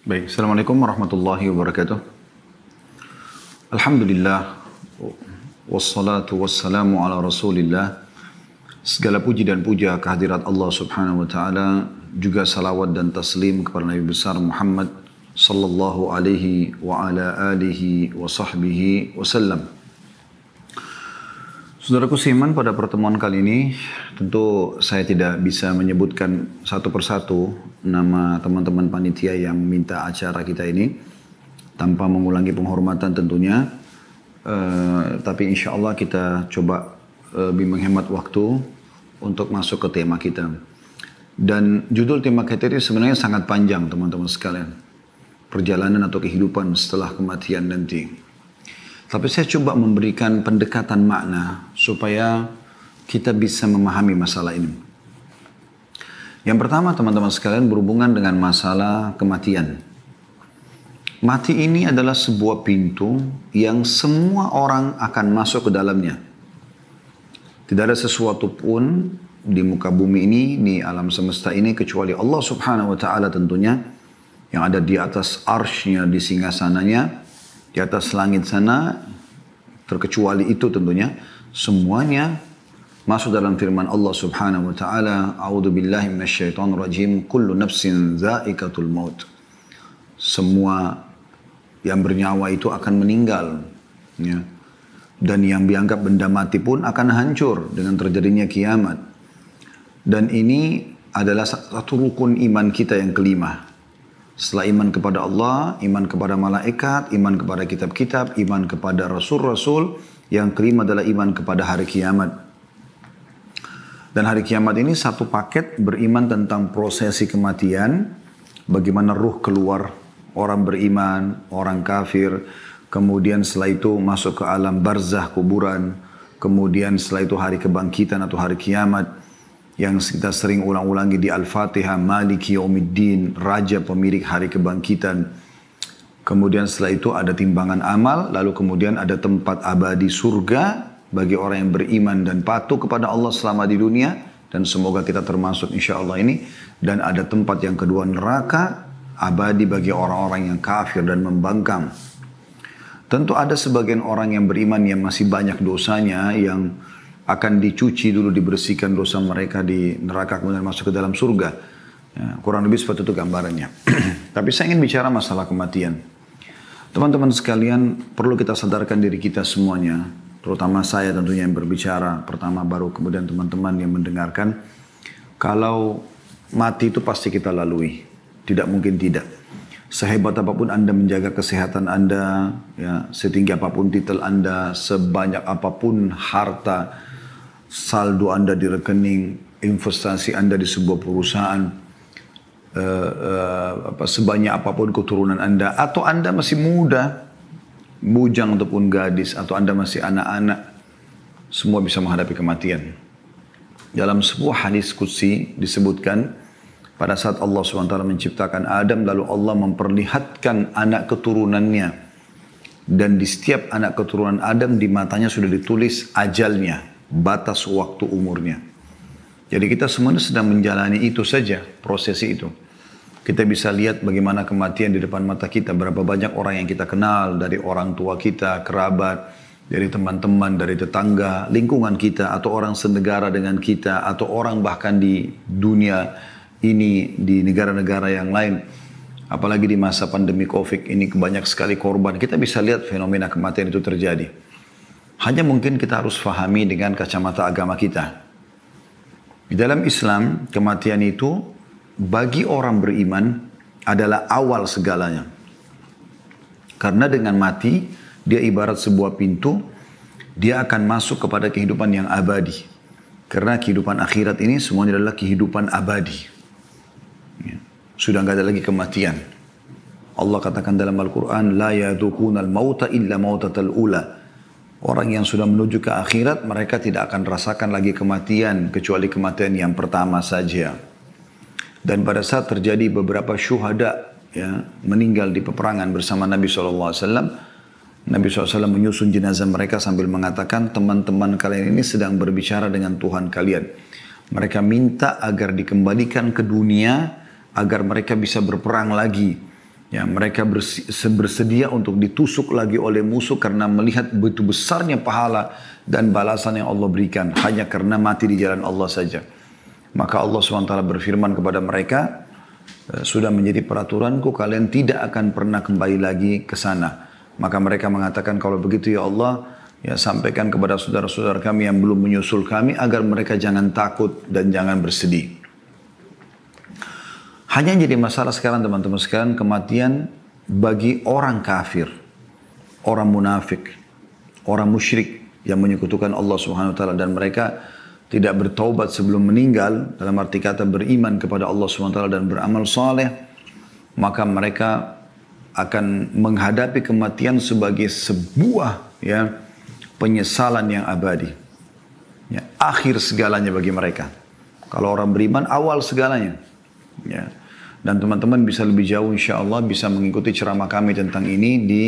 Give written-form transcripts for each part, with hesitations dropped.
Baik, Assalamualaikum warahmatullahi wabarakatuh. Alhamdulillah, wassalatu wassalamu ala rasulillah. Segala puji dan puja kehadirat Allah subhanahu wa ta'ala, juga salawat dan taslim kepada Nabi besar Muhammad sallallahu alaihi wa ala alihi wa sahbihi wasallam. Saudaraku seiman, pada pertemuan kali ini tentu saya tidak bisa menyebutkan satu persatu nama teman-teman panitia yang minta acara kita ini tanpa mengulangi penghormatan tentunya. Tapi insya Allah kita coba lebih menghemat waktu untuk masuk ke tema kita. Dan judul tema kita ini sebenarnya sangat panjang teman-teman sekalian. Perjalanan atau kehidupan setelah kematian nanti. Tapi saya coba memberikan pendekatan makna supaya kita bisa memahami masalah ini. Yang pertama teman-teman sekalian berhubungan dengan masalah kematian. Mati ini adalah sebuah pintu yang semua orang akan masuk ke dalamnya. Tidak ada sesuatu pun di muka bumi ini, di alam semesta ini kecuali Allah subhanahu wa ta'ala tentunya. Yang ada di atas arsy-Nya, di singgasananya, di atas langit sana, terkecuali itu tentunya, semuanya masuk dalam firman Allah subhanahu wa ta'ala, A'udhu billahi minasyaitonir rajim, kullu nafsin za'iqatul maut. Semua yang bernyawa itu akan meninggal. Ya. Dan yang dianggap benda mati pun akan hancur dengan terjadinya kiamat. Dan ini adalah satu rukun iman kita yang kelima. Setelah iman kepada Allah, iman kepada malaikat, iman kepada kitab-kitab, iman kepada rasul-rasul, yang kelima adalah iman kepada hari kiamat. Dan hari kiamat ini satu paket beriman tentang prosesi kematian, bagaimana ruh keluar orang beriman, orang kafir, kemudian setelah itu masuk ke alam barzah kuburan, kemudian setelah itu hari kebangkitan atau hari kiamat, yang kita sering ulang-ulangi di Al-Fatihah, Maliki Yaumiddin, Raja pemilik hari kebangkitan. Kemudian setelah itu ada timbangan amal, lalu kemudian ada tempat abadi surga bagi orang yang beriman dan patuh kepada Allah selama di dunia, dan semoga kita termasuk insya Allah ini. Dan ada tempat yang kedua, neraka abadi bagi orang-orang yang kafir dan membangkang. Tentu ada sebagian orang yang beriman yang masih banyak dosanya, yang akan dicuci dulu, dibersihkan dosa mereka di neraka, kemudian masuk ke dalam surga. Ya, kurang lebih seperti itu gambarannya. Tapi saya ingin bicara masalah kematian. Teman-teman sekalian, perlu kita sadarkan diri kita semuanya, terutama saya tentunya yang berbicara pertama, baru kemudian teman-teman yang mendengarkan. Kalau mati itu pasti kita lalui, tidak mungkin tidak. Sehebat apapun Anda menjaga kesehatan Anda, ya, setinggi apapun titel Anda, sebanyak apapun harta, saldo Anda di rekening, investasi Anda di sebuah perusahaan, sebanyak apapun keturunan Anda, atau Anda masih muda, bujang ataupun gadis, atau Anda masih anak-anak, semua bisa menghadapi kematian. Dalam sebuah hadis qudsi disebutkan, pada saat Allah SWT menciptakan Adam, lalu Allah memperlihatkan anak keturunannya. Dan di setiap anak keturunan Adam, di matanya sudah ditulis ajalnya, batas waktu umurnya. Jadi kita semuanya sedang menjalani itu saja, prosesi itu. Kita bisa lihat bagaimana kematian di depan mata kita. Berapa banyak orang yang kita kenal, dari orang tua kita, kerabat, dari teman-teman, dari tetangga, lingkungan kita, atau orang senegara dengan kita, atau orang bahkan di dunia ini, di negara-negara yang lain. Apalagi di masa pandemi Covid ini banyak sekali korban. Kita bisa lihat fenomena kematian itu terjadi. Hanya mungkin kita harus fahami dengan kacamata agama kita. Di dalam Islam, kematian itu bagi orang beriman adalah awal segalanya. Karena dengan mati, dia ibarat sebuah pintu, dia akan masuk kepada kehidupan yang abadi. Karena kehidupan akhirat ini semuanya adalah kehidupan abadi. Sudah nggak ada lagi kematian. Allah katakan dalam Al-Quran, La yadukunal mauta illa mautatal ula. Orang yang sudah menuju ke akhirat, mereka tidak akan rasakan lagi kematian, kecuali kematian yang pertama saja. Dan pada saat terjadi beberapa syuhada, ya, meninggal di peperangan bersama Nabi SAW, Nabi SAW menyusun jenazah mereka sambil mengatakan, teman-teman kalian ini sedang berbicara dengan Tuhan kalian. Mereka minta agar dikembalikan ke dunia, agar mereka bisa berperang lagi. Ya, mereka bersedia untuk ditusuk lagi oleh musuh karena melihat begitu besarnya pahala dan balasan yang Allah berikan hanya karena mati di jalan Allah saja. Maka Allah SWT berfirman kepada mereka, sudah menjadi peraturanku kalian tidak akan pernah kembali lagi ke sana. Maka mereka mengatakan, kalau begitu ya Allah, ya sampaikan kepada saudara-saudara kami yang belum menyusul kami agar mereka jangan takut dan jangan bersedih. Hanya yang jadi masalah sekarang teman-teman sekalian, kematian bagi orang kafir, orang munafik, orang musyrik yang menyekutukan Allah Subhanahu wa taala dan mereka tidak bertaubat sebelum meninggal, dalam arti kata beriman kepada Allah Subhanahu wa taala dan beramal saleh, maka mereka akan menghadapi kematian sebagai sebuah ya penyesalan yang abadi. Ya, akhir segalanya bagi mereka. Kalau orang beriman awal segalanya. Ya. Dan teman-teman bisa lebih jauh insya Allah bisa mengikuti ceramah kami tentang ini di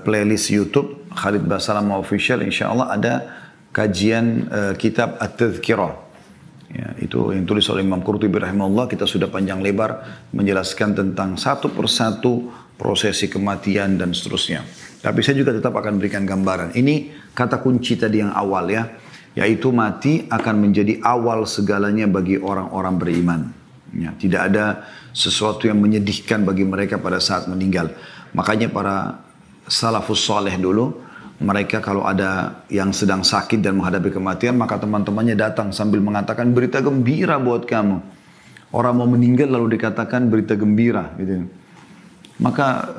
playlist YouTube Khalid Basalam Official. Insya Allah ada kajian kitab At-Tadhkirah. Ya, itu yang tulis oleh Imam Qurtubi rahimahullah. Kita sudah panjang lebar menjelaskan tentang satu persatu prosesi kematian dan seterusnya. Tapi saya juga tetap akan berikan gambaran. Ini kata kunci tadi yang awal ya. Yaitu mati akan menjadi awal segalanya bagi orang-orang beriman. Ya, tidak ada sesuatu yang menyedihkan bagi mereka pada saat meninggal. Makanya para salafus saleh dulu, mereka kalau ada yang sedang sakit dan menghadapi kematian, maka teman-temannya datang sambil mengatakan berita gembira buat kamu. Orang mau meninggal lalu dikatakan berita gembira. Gitu. Maka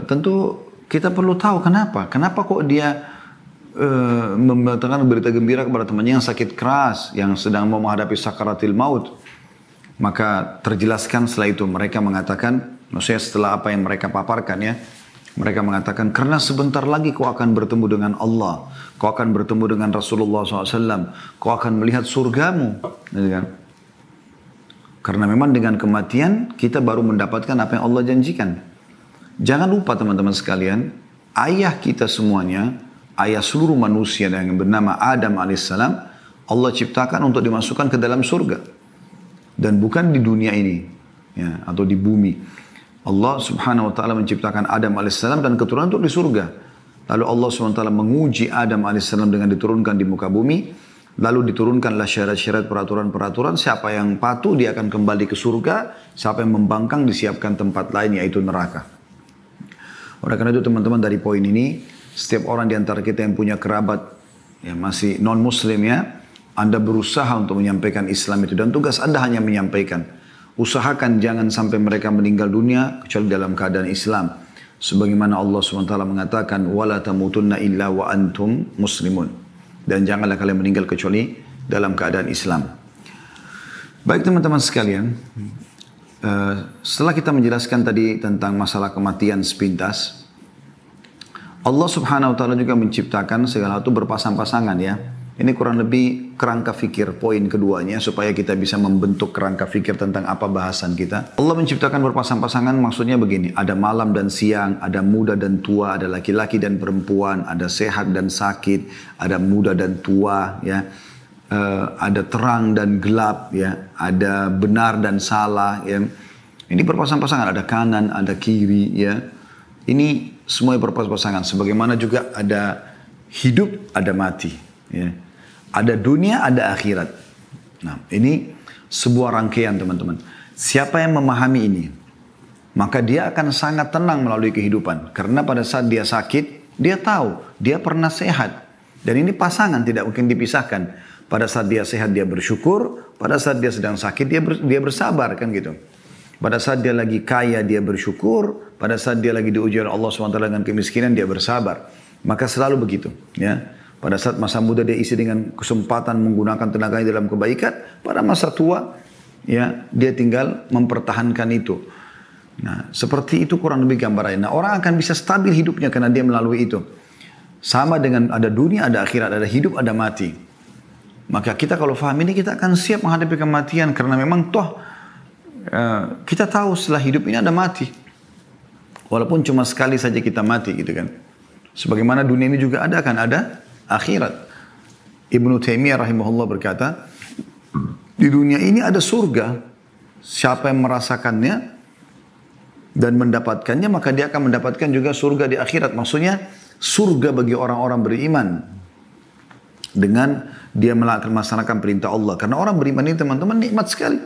tentu kita perlu tahu kenapa. Kenapa kok dia mengatakan berita gembira kepada temannya yang sakit keras, yang sedang mau menghadapi sakaratil maut. Maka terjelaskan setelah itu mereka mengatakan, maksudnya setelah apa yang mereka paparkan ya, mereka mengatakan karena sebentar lagi kau akan bertemu dengan Allah, kau akan bertemu dengan Rasulullah SAW, kau akan melihat surgamu. Karena memang dengan kematian kita baru mendapatkan apa yang Allah janjikan. Jangan lupa teman-teman sekalian, ayah kita semuanya, ayah seluruh manusia yang bernama Adam alaihissalam, Allah ciptakan untuk dimasukkan ke dalam surga. Dan bukan di dunia ini ya, atau di bumi. Allah subhanahu wa ta'ala menciptakan Adam alaihissalam dan keturunan untuk di surga. Lalu Allah subhanahu wa ta'ala menguji Adam alaihissalam dengan diturunkan di muka bumi. Lalu diturunkanlah syarat-syarat peraturan-peraturan. Siapa yang patuh dia akan kembali ke surga. Siapa yang membangkang disiapkan tempat lain yaitu neraka. Oleh karena itu teman-teman dari poin ini, setiap orang di antara kita yang punya kerabat yang masih non muslim ya, Anda berusaha untuk menyampaikan Islam itu dan tugas Anda hanya menyampaikan. Usahakan jangan sampai mereka meninggal dunia kecuali dalam keadaan Islam. Sebagaimana Allah SWT mengatakan, wala tamutunna illa wa antum muslimun. Dan janganlah kalian meninggal kecuali dalam keadaan Islam. Baik teman-teman sekalian, setelah kita menjelaskan tadi tentang masalah kematian sepintas, Allah Subhanahu wa taala juga menciptakan segala itu berpasang-pasangan ya. Ini kurang lebih kerangka fikir poin keduanya supaya kita bisa membentuk kerangka fikir tentang apa bahasan kita. Allah menciptakan berpasang-pasangan maksudnya begini, ada malam dan siang, ada muda dan tua, ada laki-laki dan perempuan, ada sehat dan sakit, ada muda dan tua ya. Ada terang dan gelap ya, ada benar dan salah ya. Ini berpasang-pasangan, ada kanan, ada kiri ya. Ini semua berpasang-pasangan sebagaimana juga ada hidup, ada mati ya. Ada dunia, ada akhirat. Nah, ini sebuah rangkaian teman-teman. Siapa yang memahami ini, maka dia akan sangat tenang melalui kehidupan. Karena pada saat dia sakit, dia tahu, dia pernah sehat. Dan ini pasangan, tidak mungkin dipisahkan. Pada saat dia sehat, dia bersyukur. Pada saat dia sedang sakit, dia bersabar, kan gitu. Pada saat dia lagi kaya, dia bersyukur. Pada saat dia lagi diuji oleh Allah SWT dengan kemiskinan, dia bersabar. Maka selalu begitu, ya. Pada saat masa muda dia isi dengan kesempatan menggunakan tenaganya dalam kebaikan. Pada masa tua, ya dia tinggal mempertahankan itu. Nah, seperti itu kurang lebih gambarannya. Nah, orang akan bisa stabil hidupnya karena dia melalui itu. Sama dengan ada dunia, ada akhirat, ada hidup, ada mati. Maka kita kalau faham ini, kita akan siap menghadapi kematian. Karena memang toh, kita tahu setelah hidup ini ada mati. Walaupun cuma sekali saja kita mati gitu kan. Sebagaimana dunia ini juga ada kan, ada akhirat. Ibnu Taimiyah rahimahullah berkata, di dunia ini ada surga. Siapa yang merasakannya, dan mendapatkannya, maka dia akan mendapatkan juga surga di akhirat. Maksudnya surga bagi orang-orang beriman dengan dia melaksanakan perintah Allah. Karena orang beriman ini teman-teman nikmat sekali.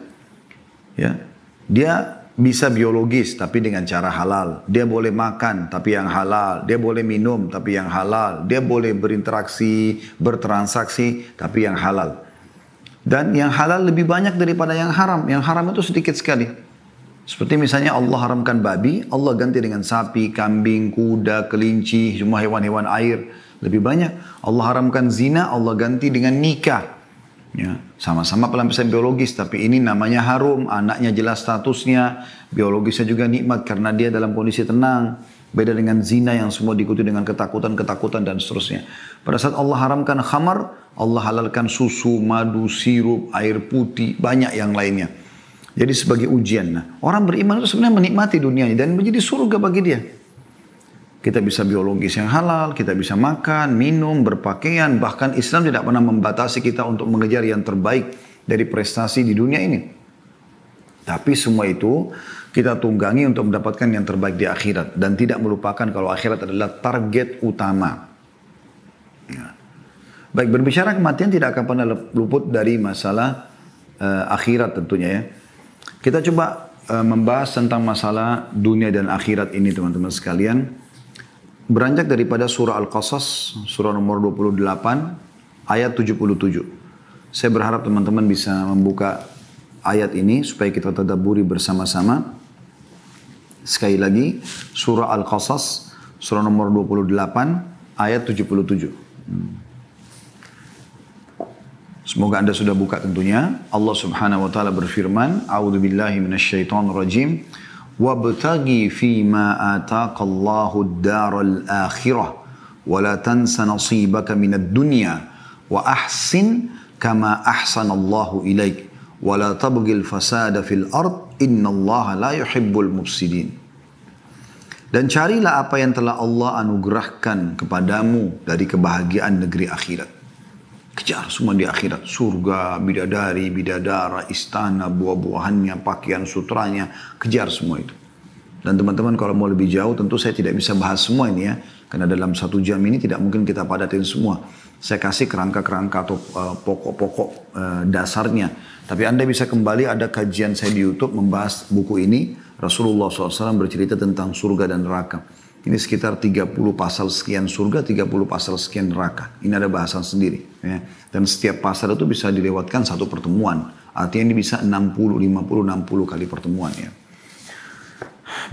Ya, dia bisa biologis tapi dengan cara halal. Dia boleh makan tapi yang halal. Dia boleh minum tapi yang halal. Dia boleh berinteraksi, bertransaksi tapi yang halal. Dan yang halal lebih banyak daripada yang haram. Yang haram itu sedikit sekali. Seperti misalnya Allah haramkan babi, Allah ganti dengan sapi, kambing, kuda, kelinci, semua hewan-hewan air. Lebih banyak. Allah haramkan zina, Allah ganti dengan nikah. Ya, sama-sama pelampiasan biologis, tapi ini namanya harum, anaknya jelas statusnya, biologisnya juga nikmat karena dia dalam kondisi tenang. Beda dengan zina yang semua diikuti dengan ketakutan dan seterusnya. Pada saat Allah haramkan khamar, Allah halalkan susu, madu, sirup, air putih, banyak yang lainnya. Jadi sebagai ujian. Nah, orang beriman itu sebenarnya menikmati dunia ini dan menjadi surga bagi dia. Kita bisa biologis yang halal, kita bisa makan, minum, berpakaian. Bahkan Islam tidak pernah membatasi kita untuk mengejar yang terbaik dari prestasi di dunia ini. Tapi semua itu kita tunggangi untuk mendapatkan yang terbaik di akhirat. Dan tidak melupakan kalau akhirat adalah target utama. Ya. Baik, berbicara kematian tidak akan pernah luput dari masalah akhirat tentunya ya. Kita coba membahas tentang masalah dunia dan akhirat ini teman-teman sekalian. Beranjak daripada surah Al-Qasas, surah nomor 28, ayat 77. Saya berharap teman-teman bisa membuka ayat ini supaya kita tadabburi bersama-sama. Sekali lagi, surah Al-Qasas, surah nomor 28, ayat 77. Semoga Anda sudah buka tentunya. Allah Subhanahu wa taala berfirman, "A'udzubillahi minasyaitonirrajim. Wabtaghi fima ataqallahu ad-daral akhirah wa la tansa nasibaka minad dunya wa ahsin kama ahsanallahu ilaik wa la tabghil fasada fil ard innallaha la yuhibbul mufsidin." Dan carilah apa yang telah Allah anugerahkan kepadamu dari kebahagiaan negeri akhirat. Kejar semua di akhirat. Surga, bidadari, bidadara, istana, buah-buahannya, pakaian sutranya. Kejar semua itu. Dan teman-teman kalau mau lebih jauh tentu saya tidak bisa bahas semua ini ya. Karena dalam 1 jam ini tidak mungkin kita padatin semua. Saya kasih kerangka-kerangka atau pokok-pokok dasarnya. Tapi Anda bisa kembali, ada kajian saya di YouTube membahas buku ini. Rasulullah SAW bercerita tentang surga dan neraka. Ini sekitar 30 pasal sekian surga, 30 pasal sekian neraka. Ini ada bahasan sendiri. Ya. Dan setiap pasal itu bisa dilewatkan satu pertemuan. Artinya ini bisa 60, 50, 60 kali pertemuan. Ya.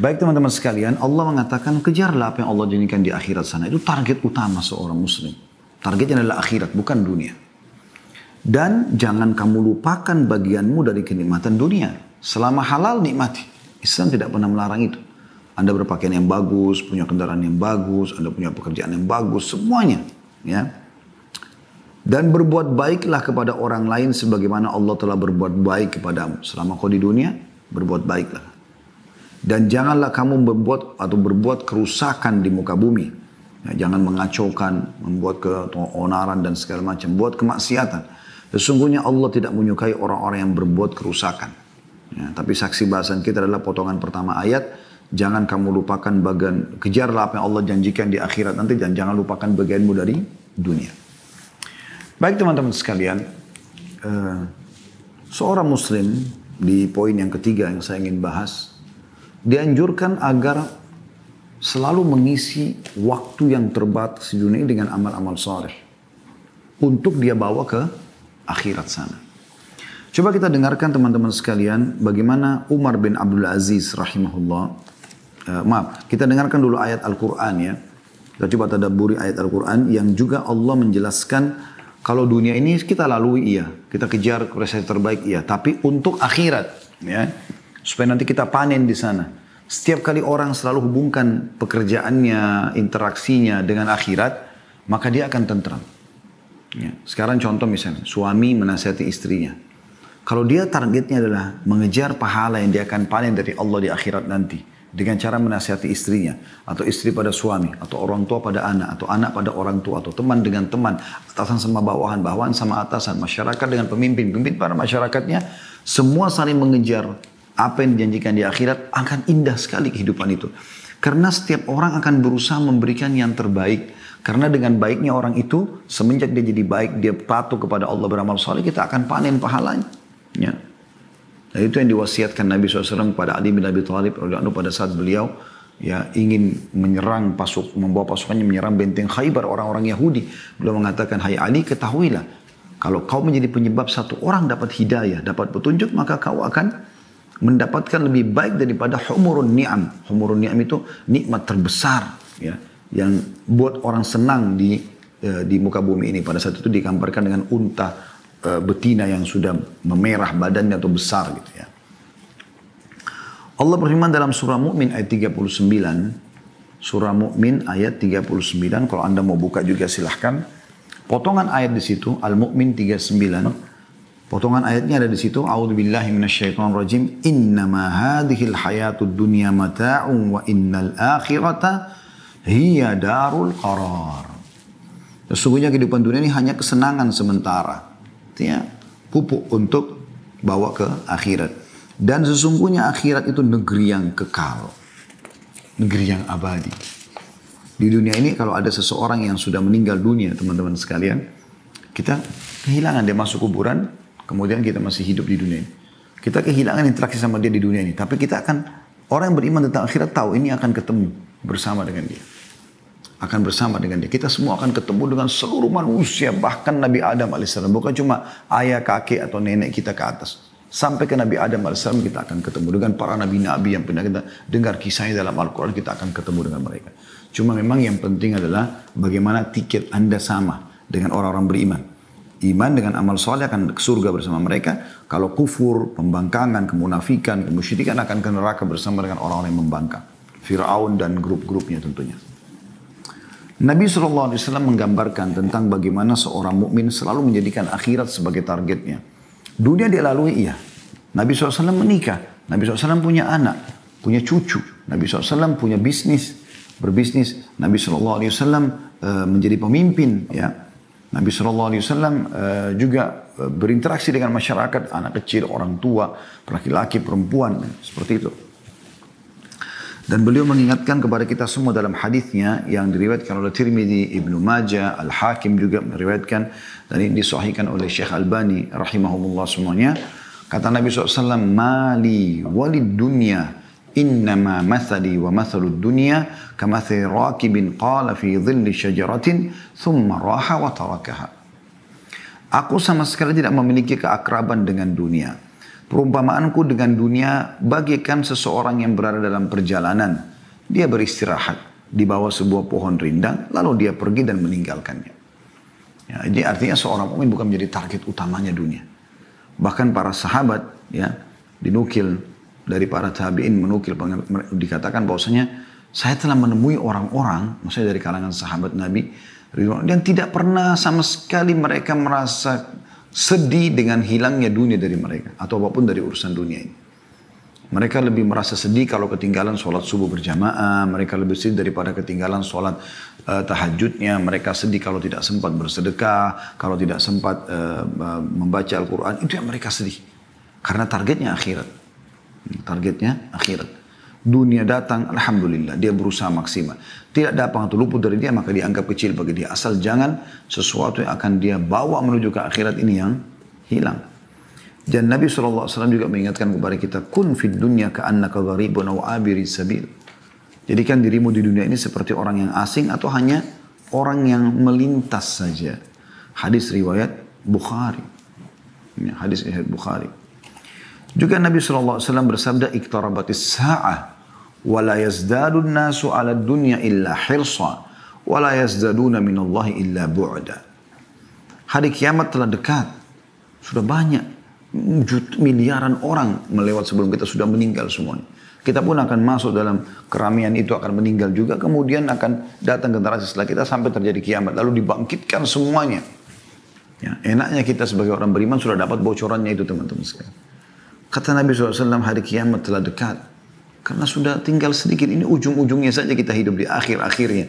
Baik teman-teman sekalian, Allah mengatakan kejarlah apa yang Allah janjikan di akhirat sana. Itu target utama seorang muslim. Targetnya adalah akhirat, bukan dunia. Dan jangan kamu lupakan bagianmu dari kenikmatan dunia. Selama halal nikmati. Islam tidak pernah melarang itu. Anda berpakaian yang bagus, punya kendaraan yang bagus, Anda punya pekerjaan yang bagus, semuanya. Ya. Dan berbuat baiklah kepada orang lain sebagaimana Allah telah berbuat baik kepadamu. Selama kau di dunia, berbuat baiklah. Dan janganlah kamu berbuat kerusakan di muka bumi. Ya, jangan mengacaukan, membuat keonaran dan segala macam. Buat kemaksiatan. Sesungguhnya Allah tidak menyukai orang-orang yang berbuat kerusakan. Ya, tapi saksi bahasan kita adalah potongan pertama ayat. Jangan kamu lupakan bagian, kejarlah apa yang Allah janjikan di akhirat nanti dan jangan lupakan bagianmu dari dunia. Baik teman-teman sekalian, seorang muslim di poin yang ketiga yang saya ingin bahas, dianjurkan agar selalu mengisi waktu yang terbatas di dunia dengan amal-amal saleh untuk dia bawa ke akhirat sana. Coba kita dengarkan teman-teman sekalian bagaimana Umar bin Abdul Aziz rahimahullah. Kita dengarkan dulu ayat Al-Quran ya. Kita coba tadabburi ayat Al-Quran yang juga Allah menjelaskan kalau dunia ini kita lalui iya. Kita kejar prestasi terbaik iya. Tapi untuk akhirat ya. Supaya nanti kita panen di sana. Setiap kali orang selalu hubungkan pekerjaannya, interaksinya dengan akhirat, maka dia akan tentram. Ya. Sekarang contoh misalnya, suami menasihati istrinya. Kalau dia targetnya adalah mengejar pahala yang dia akan panen dari Allah di akhirat nanti. Dengan cara menasihati istrinya, atau istri pada suami, atau orang tua pada anak, atau anak pada orang tua, atau teman dengan teman, atasan sama bawahan, bawahan sama atasan, masyarakat dengan pemimpin, pemimpin para masyarakatnya, semua saling mengejar apa yang dijanjikan di akhirat, akan indah sekali kehidupan itu. Karena setiap orang akan berusaha memberikan yang terbaik. Karena dengan baiknya orang itu, semenjak dia jadi baik, dia patuh kepada Allah beramal saleh, kita akan panen pahalanya. Ya. Dan itu yang diwasiatkan Nabi SAW kepada Ali bin Abi Thalib pada saat beliau ya ingin menyerang membawa pasukannya menyerang benteng Khaybar orang-orang Yahudi. Beliau mengatakan, hai Ali, ketahuilah, kalau kau menjadi penyebab satu orang dapat hidayah, dapat petunjuk, maka kau akan mendapatkan lebih baik daripada humurun ni'am. Humurun ni'am itu nikmat terbesar, ya, yang buat orang senang di muka bumi ini. Pada saat itu digambarkan dengan unta betina yang sudah memerah badannya atau besar gitu ya. Allah berfirman dalam surah Mu'min ayat 39. Surah Mu'min ayat 39. Kalau Anda mau buka juga silahkan. Potongan ayat di situ Al-Mu'min 39. Potongan ayatnya ada di situ. A'udzubillahi minasyaitonirrajim. Innama hadhil hayatud dunya mata'un wa innal akhirata hiya darul qarar. Sesungguhnya kehidupan dunia ini hanya kesenangan sementara. Ya, pupuk untuk bawa ke akhirat. Dan sesungguhnya akhirat itu negeri yang kekal. Negeri yang abadi. Di dunia ini kalau ada seseorang yang sudah meninggal dunia, teman-teman sekalian, kita kehilangan, dia masuk kuburan, kemudian kita masih hidup di dunia ini. Kita kehilangan interaksi sama dia di dunia ini. Tapi kita akan, orang yang beriman tentang akhirat tahu ini akan ketemu bersama dengan dia. Akan bersama dengan dia. Kita semua akan ketemu dengan seluruh manusia. Bahkan Nabi Adam AS. Bukan cuma ayah, kakek atau nenek kita ke atas. Sampai ke Nabi Adam AS kita akan ketemu. Dengan para nabi-nabi yang pernah kita dengar kisahnya dalam Al-Quran. Kita akan ketemu dengan mereka. Cuma memang yang penting adalah bagaimana tiket Anda sama dengan orang-orang beriman. Iman dengan amal soleh akan ke surga bersama mereka. Kalau kufur, pembangkangan, kemunafikan, kemusyrikan akan ke neraka bersama dengan orang-orang yang membangkang. Fir'aun dan grup-grupnya tentunya. Nabi SAW menggambarkan tentang bagaimana seorang mukmin selalu menjadikan akhirat sebagai targetnya. Dunia dia lalui, iya. Nabi SAW menikah. Nabi SAW punya anak, punya cucu. Nabi SAW punya bisnis, berbisnis. Nabi SAW menjadi pemimpin. Ya. Nabi SAW juga berinteraksi dengan masyarakat, anak kecil, orang tua, laki-laki, perempuan, seperti itu. Dan beliau mengingatkan kepada kita semua dalam hadisnya yang diriwayatkan oleh Tirmidzi, Ibnu Majah, Al-Hakim juga meriwayatkan dan ini disahihkan oleh Syekh Albani rahimahumullah semuanya. Kata Nabi SAW, "Mali walid dunya innama mathali wa mathalud dunya kamathali rakibin qala fi dhilli syajaratin thumma raha wa tarakaha." Aku sama sekali tidak memiliki keakraban dengan dunia. Perumpamaanku dengan dunia bagaikan seseorang yang berada dalam perjalanan. Dia beristirahat di bawah sebuah pohon rindang, lalu dia pergi dan meninggalkannya. Ya, ini artinya seorang mukmin bukan menjadi target utamanya dunia. Bahkan para sahabat, ya, dinukil dari para tabi'in, dikatakan bahwasanya saya telah menemui orang-orang, maksudnya dari kalangan sahabat Nabi, dan tidak pernah sama sekali mereka merasa sedih dengan hilangnya dunia dari mereka. Atau apapun dari urusan dunia ini. Mereka lebih merasa sedih kalau ketinggalan sholat subuh berjamaah. Mereka lebih sedih daripada ketinggalan sholat tahajudnya. Mereka sedih kalau tidak sempat bersedekah. Kalau tidak sempat membaca Al-Quran. Itu yang mereka sedih. Karena targetnya akhirat. Targetnya akhirat. Dunia datang, alhamdulillah, dia berusaha maksimal. Tidak dapat atau luput dari dia, maka dianggap kecil bagi dia. Asal jangan sesuatu yang akan dia bawa menuju ke akhirat ini yang hilang. Dan Nabi SAW juga mengingatkan kepada kita, kun fid dunya ka'annaka gharibun aw abiri sabil. Jadikan dirimu di dunia ini seperti orang yang asing atau hanya orang yang melintas saja. Hadis riwayat Bukhari. Hadis riwayat Bukhari. Juga Nabi SAW bersabda, iqtarabatis sa'ah. وَلَا يَزْدَادُ النَّاسُ عَلَى الدُّنْيَا إِلَّا حِرْصًا وَلَا يَزْدَادُونَ مِنَ اللَّهِ إِلَّا بُعْدًا. Hari kiamat telah dekat. Sudah banyak. Miliaran orang melewat sebelum kita sudah meninggal semuanya. Kita pun akan masuk dalam keramaian itu, akan meninggal juga. Kemudian akan datang generasi setelah kita sampai terjadi kiamat. Lalu dibangkitkan semuanya. Ya, enaknya kita sebagai orang beriman sudah dapat bocorannya itu teman-teman sekalian. Kata Nabi SAW, hari kiamat telah dekat. Karena sudah tinggal sedikit, ini ujung-ujungnya saja kita hidup di akhir-akhirnya.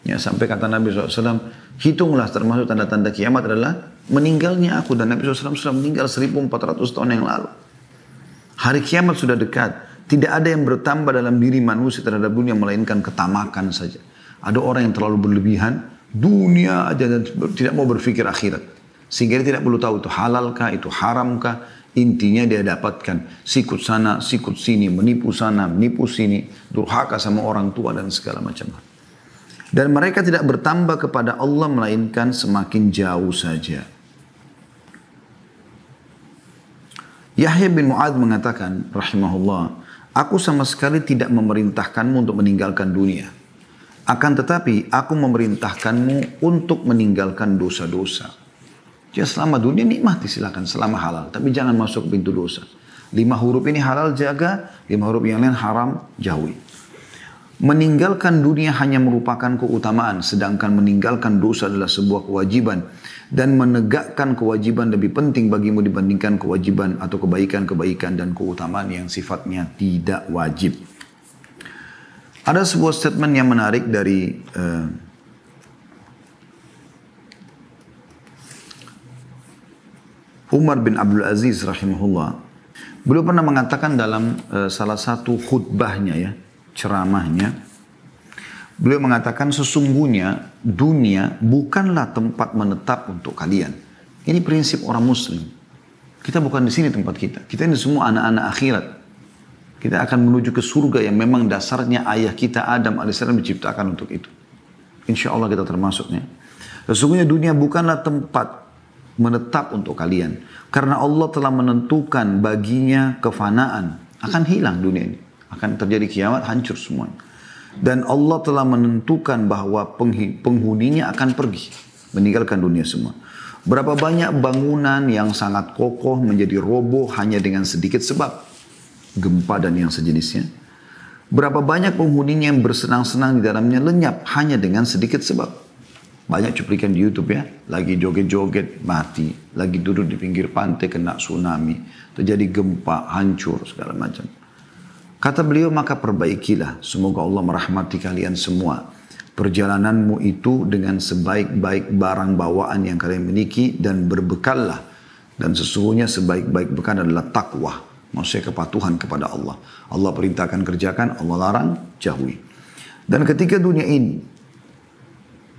Ya, sampai kata Nabi SAW, hitunglah termasuk tanda-tanda kiamat adalah meninggalnya aku. Dan Nabi SAW sudah meninggal 1400 tahun yang lalu. Hari kiamat sudah dekat. Tidak ada yang bertambah dalam diri manusia terhadap dunia melainkan ketamakan saja. Ada orang yang terlalu berlebihan, dunia aja dan tidak mau berpikir akhirat. Sehingga dia tidak perlu tahu itu halalkah, itu haramkah. Intinya dia dapatkan sikut sana, sikut sini, menipu sana, menipu sini, durhaka sama orang tua dan segala macam. Dan mereka tidak bertambah kepada Allah melainkan semakin jauh saja. Yahya bin Mu'adz mengatakan, rahimahullah, aku sama sekali tidak memerintahkanmu untuk meninggalkan dunia. Akan tetapi, aku memerintahkanmu untuk meninggalkan dosa-dosa. Ya selama dunia nikmati silakan, selama halal. Tapi jangan masuk pintu dosa. 5 huruf ini halal jaga, 5 huruf yang lain haram jauhi. Meninggalkan dunia hanya merupakan keutamaan, sedangkan meninggalkan dosa adalah sebuah kewajiban. Dan menegakkan kewajiban lebih penting bagimu dibandingkan kewajiban atau kebaikan-kebaikan dan keutamaan yang sifatnya tidak wajib. Ada sebuah statement yang menarik dari Umar bin Abdul Aziz rahimahullah. Beliau pernah mengatakan dalam salah satu khutbahnya ya, ceramahnya. Beliau mengatakan sesungguhnya dunia bukanlah tempat menetap untuk kalian. Ini prinsip orang muslim. Kita bukan di sini tempat kita. Kita ini semua anak-anak akhirat. Kita akan menuju ke surga yang memang dasarnya ayah kita Adam alaihissalam diciptakan untuk itu. Insya Allah kita termasuknya. Sesungguhnya dunia bukanlah tempat menetap untuk kalian. Karena Allah telah menentukan baginya kefanaan. Akan hilang dunia ini. Akan terjadi kiamat, hancur semuanya. Dan Allah telah menentukan bahwa penghuninya akan pergi. Meninggalkan dunia semua. Berapa banyak bangunan yang sangat kokoh menjadi roboh hanya dengan sedikit sebab. Gempa dan yang sejenisnya. Berapa banyak penghuninya yang bersenang-senang di dalamnya lenyap hanya dengan sedikit sebab. Banyak cuplikan di YouTube ya. Lagi joget-joget mati. Lagi duduk di pinggir pantai kena tsunami. Terjadi gempa, hancur segala macam. Kata beliau, maka perbaikilah. Semoga Allah merahmati kalian semua. Perjalananmu itu dengan sebaik-baik barang bawaan yang kalian miliki dan berbekallah. Dan sesungguhnya sebaik-baik bekal adalah takwa. Maksudnya kepatuhan kepada Allah. Allah perintahkan kerjakan, Allah larang jauhi. Dan ketika dunia ini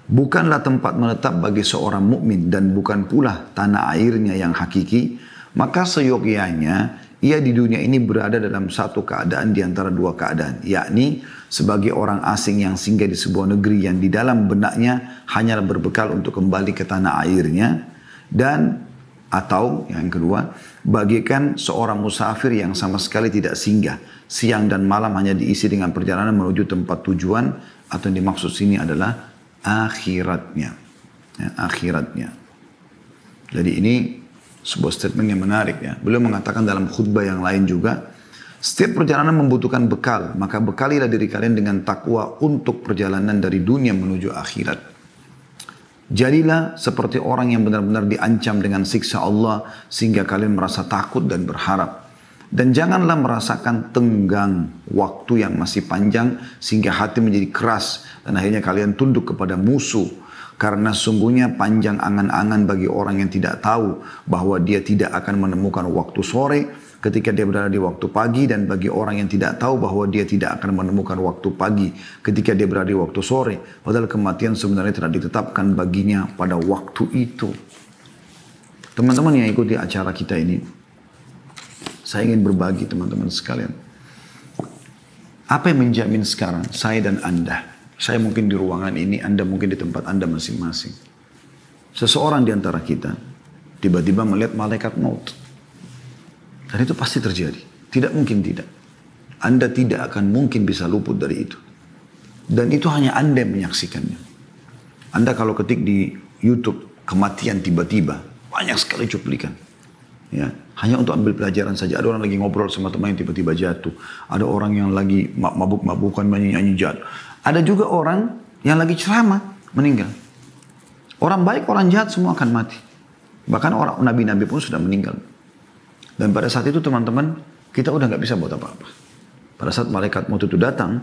bukanlah tempat menetap bagi seorang mukmin dan bukan pula tanah airnya yang hakiki, maka seyogyanya ia di dunia ini berada dalam satu keadaan di antara dua keadaan. Yakni sebagai orang asing yang singgah di sebuah negeri yang di dalam benaknya hanyalah berbekal untuk kembali ke tanah airnya. Dan atau yang kedua, bagikan seorang musafir yang sama sekali tidak singgah. Siang dan malam hanya diisi dengan perjalanan menuju tempat tujuan. Atau yang dimaksud sini adalah akhiratnya. Ya, akhiratnya. Jadi ini sebuah statement yang menarik ya. Beliau mengatakan dalam khutbah yang lain juga, setiap perjalanan membutuhkan bekal, maka bekalilah diri kalian dengan takwa untuk perjalanan dari dunia menuju akhirat. Jadilah seperti orang yang benar-benar diancam dengan siksa Allah sehingga kalian merasa takut dan berharap. Dan janganlah merasakan tenggang waktu yang masih panjang sehingga hati menjadi keras dan akhirnya kalian tunduk kepada musuh. Karena sungguhnya panjang angan-angan bagi orang yang tidak tahu bahwa dia tidak akan menemukan waktu sore ketika dia berada di waktu pagi, dan bagi orang yang tidak tahu bahwa dia tidak akan menemukan waktu pagi ketika dia berada di waktu sore. Padahal kematian sebenarnya telah ditetapkan baginya pada waktu itu. Teman-teman yang ikuti acara kita ini, saya ingin berbagi teman-teman sekalian. Apa yang menjamin sekarang saya dan Anda? Saya mungkin di ruangan ini, Anda mungkin di tempat Anda masing-masing. Seseorang di antara kita tiba-tiba melihat malaikat maut. Dan itu pasti terjadi. Tidak mungkin tidak. Anda tidak akan mungkin bisa luput dari itu. Dan itu hanya Anda yang menyaksikannya. Anda kalau ketik di YouTube kematian tiba-tiba, banyak sekali cuplikan. Ya, hanya untuk ambil pelajaran saja. Ada orang lagi ngobrol sama teman yang tiba-tiba jatuh. Ada orang yang lagi mabuk-mabukan nyanyi-nyanyi jatuh. Ada juga orang yang lagi ceramah meninggal. Orang baik, orang jahat semua akan mati. Bahkan orang nabi-nabi pun sudah meninggal. Dan pada saat itu teman-teman, kita udah nggak bisa buat apa-apa. Pada saat malaikat maut itu datang,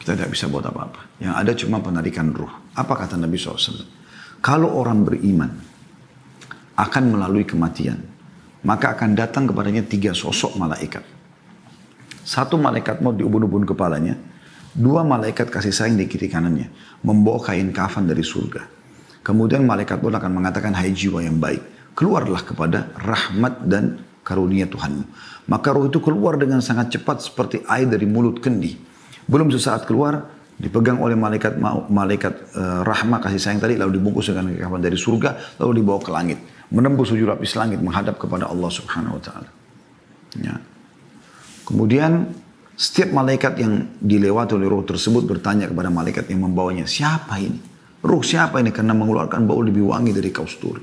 kita tidak bisa buat apa-apa. Yang ada cuma penarikan ruh. Apa kata Nabi SAW? Kalau orang beriman akan melalui kematian, maka akan datang kepadanya 3 sosok malaikat. Satu malaikat maut di ubun-ubun kepalanya, dua malaikat kasih sayang di kiri kanannya, membawa kain kafan dari surga. Kemudian malaikat maut akan mengatakan, hai jiwa yang baik, keluarlah kepada rahmat dan karunia Tuhanmu. Maka roh itu keluar dengan sangat cepat seperti air dari mulut kendi. Belum sesaat keluar, dipegang oleh malaikat rahmah kasih sayang tadi, lalu dibungkus dengan kafan dari surga, lalu dibawa ke langit, menembus 7 lapis langit, menghadap kepada Allah Subhanahu Wa Taala. Ya. Kemudian setiap malaikat yang dilewati oleh roh tersebut bertanya kepada malaikat yang membawanya, siapa ini? Roh siapa ini? Karena mengeluarkan bau lebih wangi dari kasturi,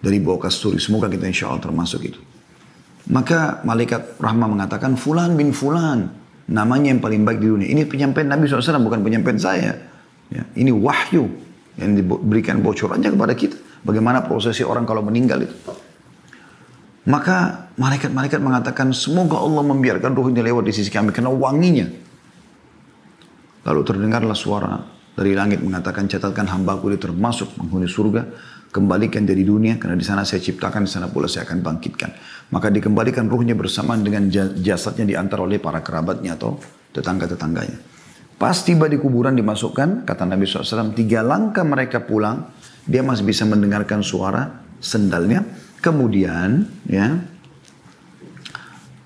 dari bau kasturi. Semoga kita insya Allah termasuk itu. Maka malaikat rahmah mengatakan, Fulan bin Fulan, namanya yang paling baik di dunia. Ini penyampaian Nabi SAW, bukan penyampaian saya. Ya, ini wahyu yang diberikan bocorannya kepada kita. Bagaimana prosesi orang kalau meninggal itu. Maka malaikat-malaikat mengatakan, semoga Allah membiarkan ruh ini lewat di sisi kami, karena wanginya. Lalu terdengarlah suara dari langit mengatakan, catatkan hambaku ini termasuk penghuni surga, kembalikan dari dunia, karena di sana saya ciptakan, di sana pula saya akan bangkitkan. Maka dikembalikan ruhnya bersamaan dengan jasadnya diantar oleh para kerabatnya atau tetangga-tetangganya. Pas tiba di kuburan dimasukkan, kata Nabi SAW, 3 langkah mereka pulang, dia masih bisa mendengarkan suara sendalnya. Kemudian, ya,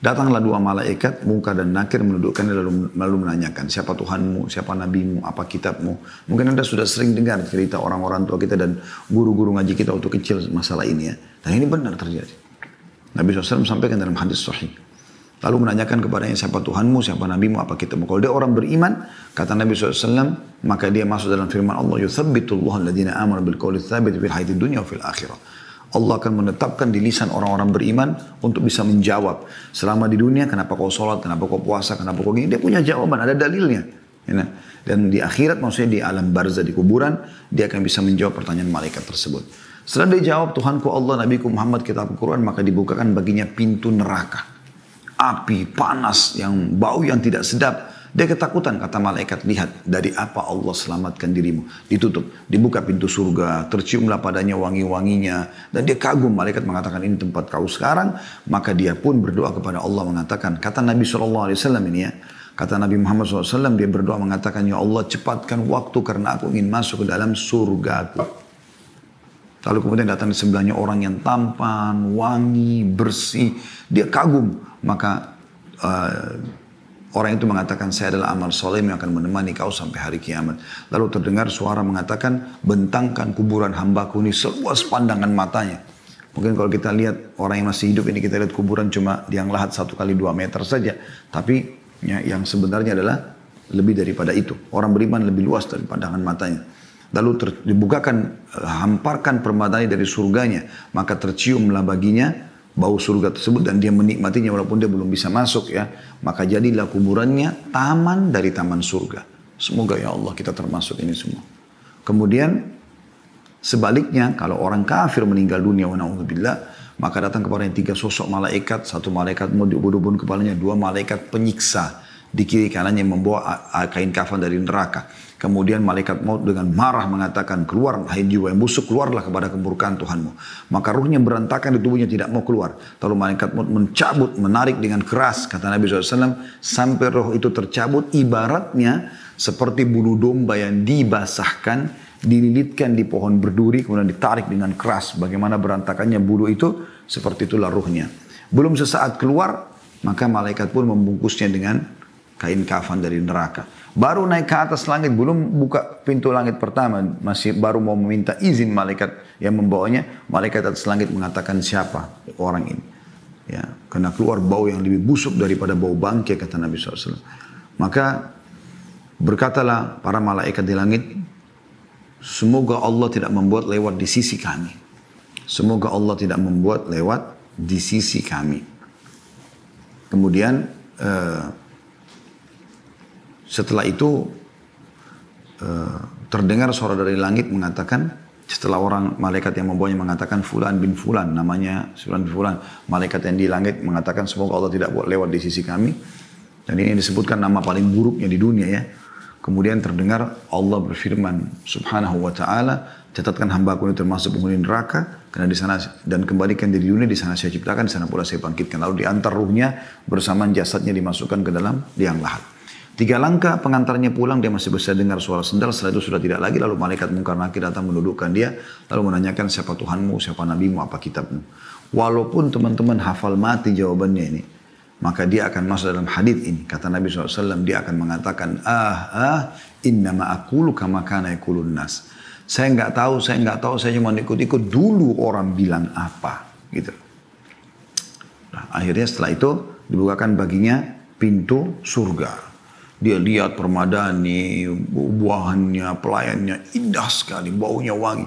datanglah 2 malaikat, Munkar dan Nakir, menundukkannya lalu menanyakan, siapa Tuhanmu, siapa Nabimu, apa kitabmu. Mungkin Anda sudah sering dengar cerita orang-orang tua kita dan guru-guru ngaji kita waktu kecil masalah ini ya. Dan ini benar terjadi. Nabi SAW sampaikan dalam hadis sahih. Lalu menanyakan kepadanya, siapa Tuhanmu, siapa Nabimu, apa kitabmu. Kalau dia orang beriman, kata Nabi SAW, maka dia masuk dalam firman Allah, yuthabbitullahu alladhina amanu bil qawli tsabit fil hayatid dunya wa fil akhirah. Allah akan menetapkan di lisan orang-orang beriman untuk bisa menjawab. Selama di dunia, kenapa kau sholat, kenapa kau puasa, kenapa kau gini. Dia punya jawaban, ada dalilnya. Dan di akhirat, maksudnya di alam barzah, di kuburan, dia akan bisa menjawab pertanyaan malaikat tersebut. Setelah dia jawab, Tuhanku Allah, Nabiku Muhammad, kitab Al-Quran, maka dibukakan baginya pintu neraka. Api, panas, yang bau yang tidak sedap. Dia ketakutan, kata malaikat, lihat dari apa Allah selamatkan dirimu. Ditutup, dibuka pintu surga, terciumlah padanya wangi-wanginya. Dan dia kagum, malaikat mengatakan ini tempat kau sekarang. Maka dia pun berdoa kepada Allah mengatakan, kata Nabi SAW ini ya, kata Nabi Muhammad SAW, dia berdoa mengatakan, ya Allah cepatkan waktu karena aku ingin masuk ke dalam surgaku. Lalu kemudian datang di sebelahnya orang yang tampan, wangi, bersih. Dia kagum, maka orang itu mengatakan, saya adalah amal soleh yang akan menemani kau sampai hari kiamat. Lalu terdengar suara mengatakan, bentangkan kuburan hambaku ini seluas pandangan matanya. Mungkin kalau kita lihat orang yang masih hidup ini, kita lihat kuburan cuma yang lahat 1 kali 2 meter saja. Tapi ya, yang sebenarnya adalah lebih daripada itu. Orang beriman lebih luas dari pandangan matanya. Lalu dibukakan, hamparkan permadani dari surganya. Maka terciumlah baginya bau surga tersebut dan dia menikmatinya walaupun dia belum bisa masuk ya. Maka jadilah kuburannya taman dari taman surga. Semoga ya Allah kita termasuk ini semua. Kemudian sebaliknya kalau orang kafir meninggal dunia wa na'udzubillah, maka datang kepada yang 3 sosok malaikat. 1 malaikat mau diubun-ubun kepalanya, 2 malaikat penyiksa di kiri kanannya membawa kain kafan dari neraka. Kemudian malaikat maut dengan marah mengatakan, keluar hai jiwa yang busuk, keluarlah kepada kemurkaan Tuhanmu. Maka ruhnya berantakan di tubuhnya, tidak mau keluar. Lalu malaikat maut mencabut, menarik dengan keras, kata Nabi SAW, sampai roh itu tercabut, ibaratnya seperti bulu domba yang dibasahkan, dililitkan di pohon berduri, kemudian ditarik dengan keras. Bagaimana berantakannya bulu itu, seperti itulah ruhnya. Belum sesaat keluar, maka malaikat pun membungkusnya dengan kain kafan dari neraka. Baru naik ke atas langit, belum buka pintu langit pertama, masih baru mau meminta izin malaikat yang membawanya. Malaikat atas langit mengatakan, siapa orang ini? Ya, karena keluar bau yang lebih busuk daripada bau bangkai, kata Nabi SAW. Maka berkatalah para malaikat di langit, semoga Allah tidak membuat lewat di sisi kami. Semoga Allah tidak membuat lewat di sisi kami. Kemudian setelah itu terdengar suara dari langit mengatakan, setelah orang malaikat yang membawanya mengatakan Fulan bin Fulan, namanya Fulan bin Fulan, malaikat yang di langit mengatakan semoga Allah tidak buat lewat di sisi kami. Dan ini disebutkan nama paling buruknya di dunia ya. Kemudian terdengar Allah berfirman subhanahu wa ta'ala, catatkan hambaku ini termasuk penghuni neraka, karena di sana dan kembalikan di dunia, di sana saya ciptakan, di sana pula saya bangkitkan. Lalu diantar ruhnya bersamaan jasadnya dimasukkan ke dalam liang lahat. 3 langkah pengantarnya pulang, dia masih bisa dengar suara sendal, setelah itu sudah tidak lagi. Lalu malaikat Munkar Nakir datang mendudukkan dia, lalu menanyakan siapa Tuhanmu, siapa nabimu, apa kitabmu. Walaupun teman-teman hafal mati jawabannya ini, maka dia akan masuk dalam hadits ini. Kata Nabi SAW, dia akan mengatakan, innama aqulu kama kana yaqulun nas. Saya nggak tahu, saya cuma ikut-ikut dulu orang bilang apa. Gitu. Nah, akhirnya setelah itu dibukakan baginya pintu surga. Dia lihat permadani, buahannya, pelayannya indah sekali, baunya wangi.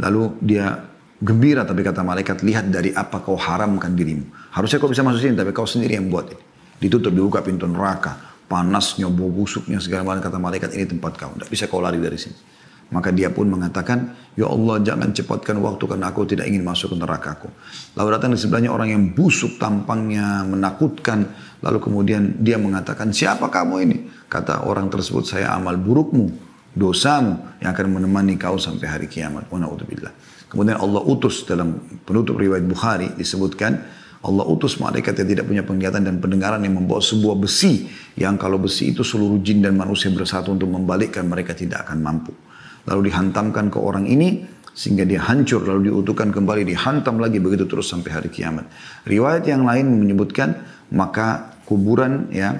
Lalu dia gembira, tapi kata malaikat, lihat dari apa kau haramkan dirimu. Harusnya kau bisa masuk sini, tapi kau sendiri yang buat ini. Ditutup, dibuka pintu neraka. Panasnya, bau busuknya, segala macam. Kata malaikat, ini tempat kau. Tidak bisa kau lari dari sini. Maka dia pun mengatakan, ya Allah jangan cepatkan waktu karena aku tidak ingin masuk ke nerakaku. Lalu datang di sebelahnya orang yang busuk tampangnya, menakutkan. Lalu kemudian dia mengatakan, siapa kamu ini? Kata orang tersebut, saya amal burukmu, dosamu yang akan menemani kau sampai hari kiamat. Wa na'udzubillah. Kemudian Allah utus, dalam penutup riwayat Bukhari disebutkan, Allah utus malaikat yang tidak punya penglihatan dan pendengaran yang membawa sebuah besi. Yang kalau besi itu seluruh jin dan manusia bersatu untuk membalikkan, mereka tidak akan mampu. Lalu dihantamkan ke orang ini sehingga dia hancur, lalu diutuhkan kembali, dihantam lagi, begitu terus sampai hari kiamat. Riwayat yang lain menyebutkan maka kuburan, ya,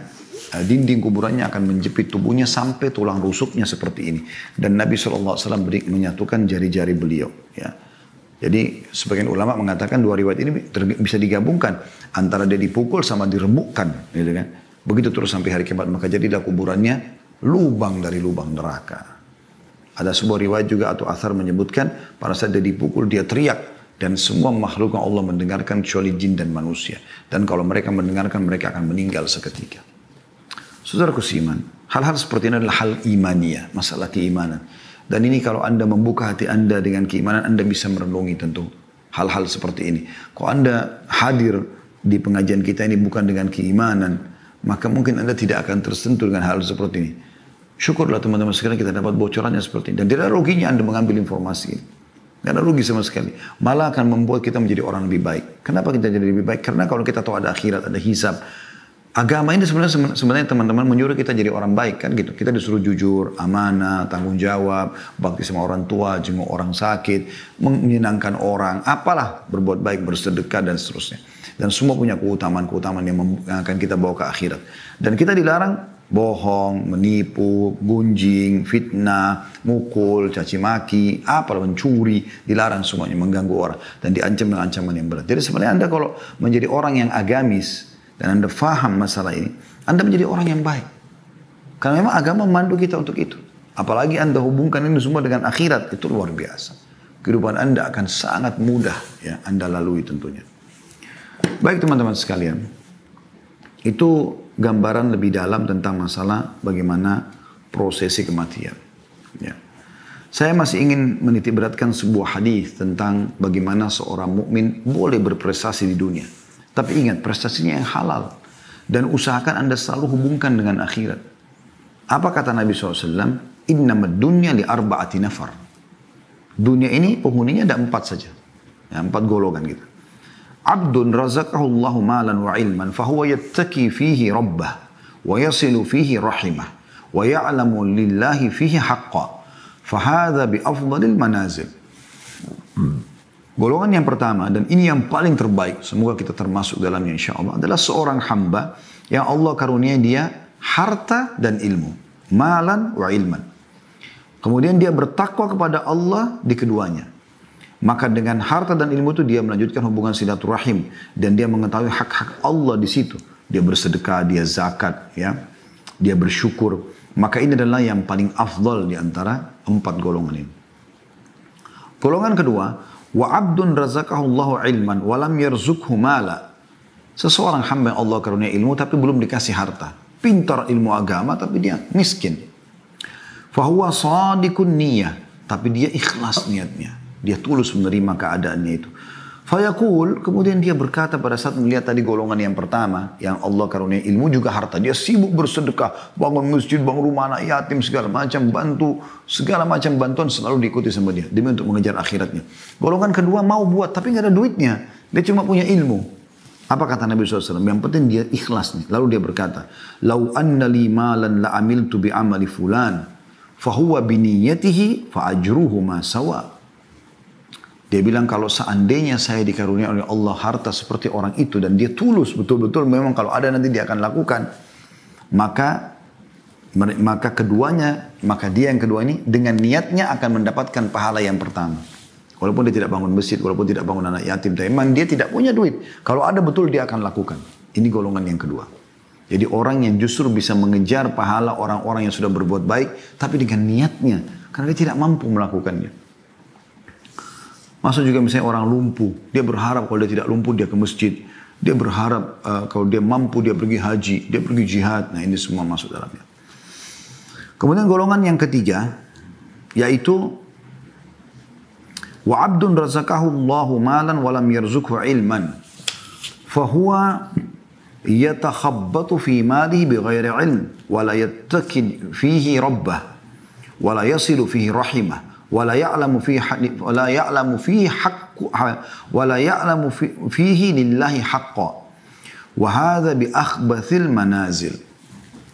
dinding kuburannya akan menjepit tubuhnya sampai tulang rusuknya seperti ini. Dan Nabi SAW menyatukan jari-jari beliau. Ya. Jadi sebagian ulama mengatakan dua riwayat ini bisa digabungkan antara dia dipukul sama diremukkan, gitu kan. Begitu terus sampai hari kiamat, maka jadilah kuburannya lubang dari lubang neraka. Ada sebuah riwayat juga atau athar menyebutkan pada saat dia dipukul dia teriak dan semua makhluk yang Allah mendengarkan kecuali jin dan manusia. Dan kalau mereka mendengarkan mereka akan meninggal seketika. Saudaraku seiman, hal-hal seperti ini adalah hal imaniyah, masalah keimanan. Dan ini kalau Anda membuka hati Anda dengan keimanan, Anda bisa merenungi tentu hal-hal seperti ini. Kalau Anda hadir di pengajian kita ini bukan dengan keimanan, maka mungkin Anda tidak akan tersentuh dengan hal seperti ini. Syukurlah teman-teman sekalian kita dapat bocorannya seperti ini. Dan tidak ada ruginya Anda mengambil informasi ini. Tidak ada rugi sama sekali. Malah akan membuat kita menjadi orang lebih baik. Kenapa kita jadi lebih baik? Karena kalau kita tahu ada akhirat, ada hisab. Agama ini sebenarnya teman-teman menyuruh kita jadi orang baik kan gitu. Kita disuruh jujur, amanah, tanggung jawab, bakti sama orang tua, jenguk orang sakit, menyenangkan orang, apalah, berbuat baik, bersedekah dan seterusnya. Dan semua punya keutamaan-keutamaan yang akan kita bawa ke akhirat. Dan kita dilarang bohong, menipu, gunjing, fitnah, mukul, caci maki, mencuri, dilarang semuanya, mengganggu orang. Dan diancam dengan ancaman yang berat. Jadi sebenarnya Anda kalau menjadi orang yang agamis, dan Anda faham masalah ini, Anda menjadi orang yang baik. Karena memang agama memandu kita untuk itu. Apalagi Anda hubungkan ini semua dengan akhirat, itu luar biasa. Kehidupan Anda akan sangat mudah ya Anda lalui tentunya. Baik teman-teman sekalian, itu gambaran lebih dalam tentang masalah bagaimana prosesi kematian. Ya. Saya masih ingin menitik beratkan sebuah hadis tentang bagaimana seorang mukmin boleh berprestasi di dunia. Tapi ingat, prestasinya yang halal. Dan usahakan Anda selalu hubungkan dengan akhirat. Apa kata Nabi SAW? Innamad dunya li arba'ati nafar. Dunia ini penghuninya ada 4 saja. Ya, 4 golongan gitu. Abdun razaqahullahu malan wa ilman fahuwa yattaki fihi rabbah wa yasilu fihi rahimah wa ya'lamu lillahi fihi haqqa fahadha bi afdalil manazil. Golongan yang pertama dan ini yang paling terbaik, semoga kita termasuk dalamnya insyaallah, adalah seorang hamba yang Allah karunia dia harta dan ilmu, malan wa ilman. Kemudian dia bertakwa kepada Allah di keduanya. Maka dengan harta dan ilmu itu dia melanjutkan hubungan silaturahim dan dia mengetahui hak-hak Allah di situ. Dia bersedekah, dia zakat, ya. Dia bersyukur. Maka ini adalah yang paling afdal di antara 4 golongan ini. Golongan kedua, wa abdun razaqahullahu ilman wa lam yarzuqhu mala. Seseorang hamba yang Allah karunia ilmu tapi belum dikasih harta. Pintar ilmu agama tapi dia miskin. Fahuwa shadiqun niyah, tapi dia ikhlas niatnya. Dia tulus menerima keadaannya itu. Fayaqul, kemudian dia berkata pada saat melihat tadi golongan yang pertama, yang Allah karunia ilmu juga harta. Dia sibuk bersedekah, bangun masjid, bangun rumah anak yatim, segala macam, bantu, segala macam bantuan selalu diikuti sama dia. Demi untuk mengejar akhiratnya. Golongan kedua mau buat, tapi nggak ada duitnya. Dia cuma punya ilmu. Apa kata Nabi SAW? Yang penting dia ikhlas nih. Lalu dia berkata, Lau anna li malan la amiltu bi amali fulan, fahuwa biniyatihi fa ajruhu ma sawa. Dia bilang kalau seandainya saya dikarunia oleh Allah harta seperti orang itu dan dia tulus betul-betul memang kalau ada nanti dia akan lakukan, maka dia yang kedua ini dengan niatnya akan mendapatkan pahala yang pertama. Walaupun dia tidak bangun masjid, walaupun tidak bangun anak yatim, tapi memang dia tidak punya duit. Kalau ada betul dia akan lakukan. Ini golongan yang kedua. Jadi orang yang justru bisa mengejar pahala orang-orang yang sudah berbuat baik, tapi dengan niatnya, karena dia tidak mampu melakukannya. Masa juga misalnya orang lumpuh, dia berharap kalau dia tidak lumpuh dia ke masjid. Dia berharap kalau dia mampu dia pergi haji, dia pergi jihad. Nah ini semua masuk dalamnya. Kemudian golongan yang ketiga, yaitu wa abdun razaqahu Allahu malan wa lam yarzuqhu ilman. Fahuwa yatakhabbatu fi malihi bighairi ilm wa la yattaqid fihi rabbah wa la yasilu fihi rahimah. ولا يعلم فيه لله حقا وهذا بأخبث المنازل.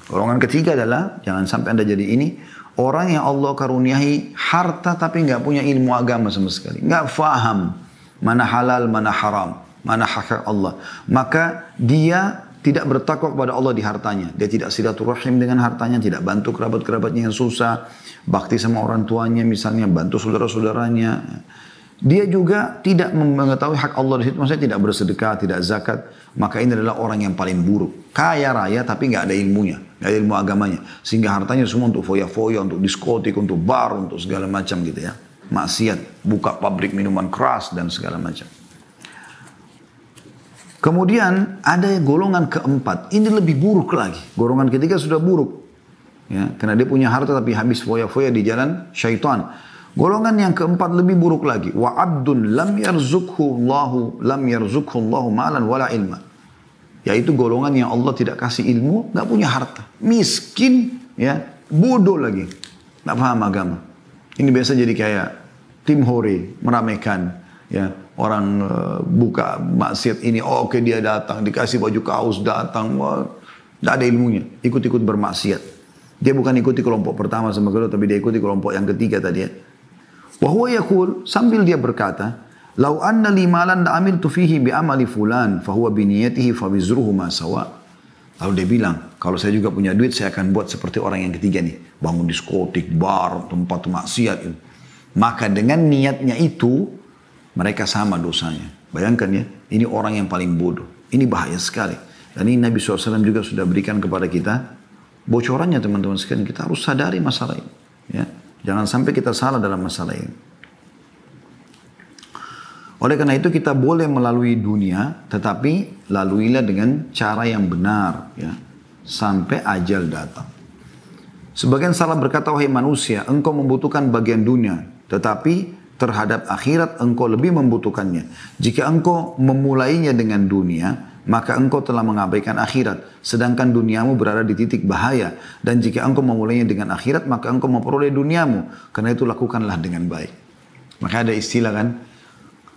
Golongan ketiga adalah jangan sampai Anda jadi ini orang yang Allah karuniai harta tapi nggak punya ilmu agama sama sekali, nggak faham mana halal mana haram, mana hak Allah, maka dia tidak bertakwa kepada Allah di hartanya. Dia tidak silaturahim dengan hartanya, tidak bantu kerabat-kerabatnya yang susah, bakti sama orang tuanya misalnya, bantu saudara-saudaranya. Dia juga tidak mengetahui hak Allah di situ, maksudnya tidak bersedekah, tidak zakat. Maka ini adalah orang yang paling buruk. Kaya raya tapi nggak ada ilmunya, nggak ada ilmu agamanya. Sehingga hartanya semua untuk foya-foya, untuk diskotik, untuk bar, untuk segala macam gitu ya. Maksiat, buka pabrik minuman keras dan segala macam. Kemudian ada golongan keempat, ini lebih buruk lagi. Golongan ketiga sudah buruk. Ya, karena dia punya harta tapi habis foya-foya di jalan syaitan. Golongan yang keempat lebih buruk lagi. Wa abdun lam yarzukhu Allahu malan wala ilma. Yaitu golongan yang Allah tidak kasih ilmu, nggak punya harta. Miskin, ya, bodoh lagi. Nggak paham agama. Ini biasa jadi kayak tim hore, meramaikan. Ya, orang buka maksiat ini, oke dia datang, dikasih baju kaos datang, tidak ada ilmunya, ikut-ikut bermaksiat. Dia bukan ikuti kelompok pertama sama kedua, tapi dia ikuti kelompok yang ketiga tadi ya. Wa huwa yaqul, sambil dia berkata, "Lau anna li malan la amiltu fihi bi amali fulan, fa huwa bi niyatihi fa wizruhu ma sawa." Lalu dia bilang, kalau saya juga punya duit, saya akan buat seperti orang yang ketiga nih, bangun diskotik, bar, tempat maksiat itu. Maka dengan niatnya itu mereka sama dosanya. Bayangkan ya, ini orang yang paling bodoh. Ini bahaya sekali. Dan ini Nabi SAW juga sudah berikan kepada kita bocorannya teman-teman sekalian. Kita harus sadari masalah ini. Ya. Jangan sampai kita salah dalam masalah ini. Oleh karena itu kita boleh melalui dunia, tetapi laluilah dengan cara yang benar. Ya. Sampai ajal datang. Sebagian salah berkata, wahai manusia, engkau membutuhkan bagian dunia. Tetapi terhadap akhirat engkau lebih membutuhkannya. Jika engkau memulainya dengan dunia, maka engkau telah mengabaikan akhirat. Sedangkan duniamu berada di titik bahaya. Dan jika engkau memulainya dengan akhirat, maka engkau memperoleh duniamu. Karena itu lakukanlah dengan baik. Maka ada istilah kan,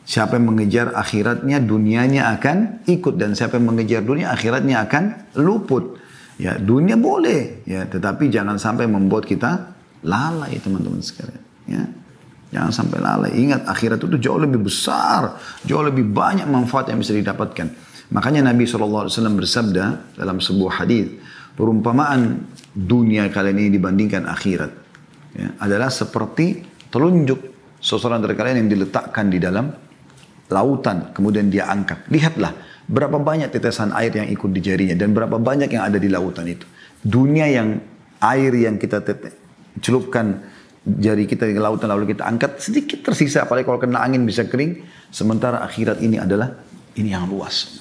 siapa yang mengejar akhiratnya, dunianya akan ikut. Dan siapa yang mengejar dunia, akhiratnya akan luput. Ya, dunia boleh, ya, tetapi jangan sampai membuat kita lalai teman-teman sekalian. Ya. Jangan sampai lalai. Ingat akhirat itu jauh lebih besar. Jauh lebih banyak manfaat yang bisa didapatkan. Makanya Nabi SAW bersabda dalam sebuah hadis, perumpamaan dunia kalian ini dibandingkan akhirat. Ya, adalah seperti telunjuk seseorang dari kalian yang diletakkan di dalam lautan. Kemudian dia angkat. Lihatlah berapa banyak tetesan air yang ikut di jarinya. Dan berapa banyak yang ada di lautan itu. Dunia yang air yang kita celupkan jari kita di lautan lalu kita angkat sedikit tersisa, apalagi kalau kena angin bisa kering. Sementara akhirat ini adalah ini yang luas.